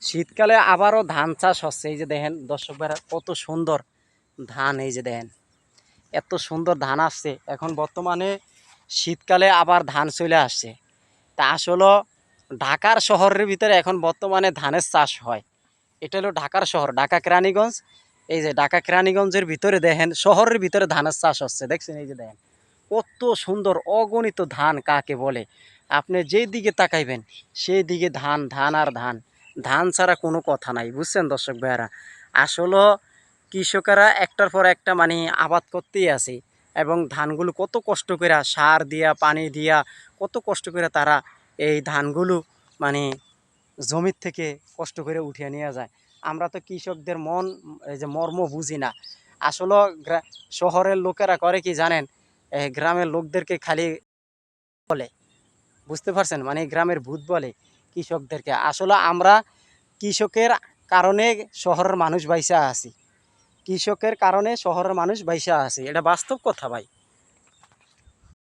শীতকালে আবারও ধান চাষ হচ্ছে। এই যে দেখেন দর্শক ভাইরা কত সুন্দর ধান, এই যে দেখেন এত সুন্দর ধান আসছে। এখন বর্তমানে শীতকালে আবার ধান চলে আসছে। তা আসলে ঢাকার শহরের ভিতরে এখন বর্তমানে ধানের চাষ হয়। এটা হলো ঢাকার শহর, ঢাকা কেরানীগঞ্জ। এই যে ঢাকা কেরানীগঞ্জের ভিতরে দেখেন শহরের ভিতরে ধানের চাষ হচ্ছে, দেখছেন? এই যে দেখেন কত সুন্দর, অগণিত ধান কাকে বলে। আপনি যেই দিকে তাকাইবেন সেই দিকে ধান, ধান আর ধান। ধান ছাড়া কোনো কথা নাই, বুঝছেন দর্শক ভাইয়ারা? আসলে কৃষকেরা একটার পর একটা মানে আবাদ করতেই আছে, এবং ধানগুলো কত কষ্ট করে সার দিয়া পানি দিয়া কত কষ্ট করে তারা এই ধানগুলো মানে জমির থেকে কষ্ট করে উঠিয়ে নিয়ে যায়। আমরা তো কৃষকদের মন, এই যে মর্ম বুঝি না। আসলে শহরের লোকেরা করে কি জানেন, গ্রামের লোকদেরকে খালি বলে, বুঝতে পারছেন? মানে গ্রামের ভূত বলে কৃষকদেরকে। আসলে আমরা কৃষকের কারণে শহরের মানুষ বাইসা আছি, কৃষকের কারণে শহরের মানুষ বাইসা আছে, এটা বাস্তব কথা ভাই।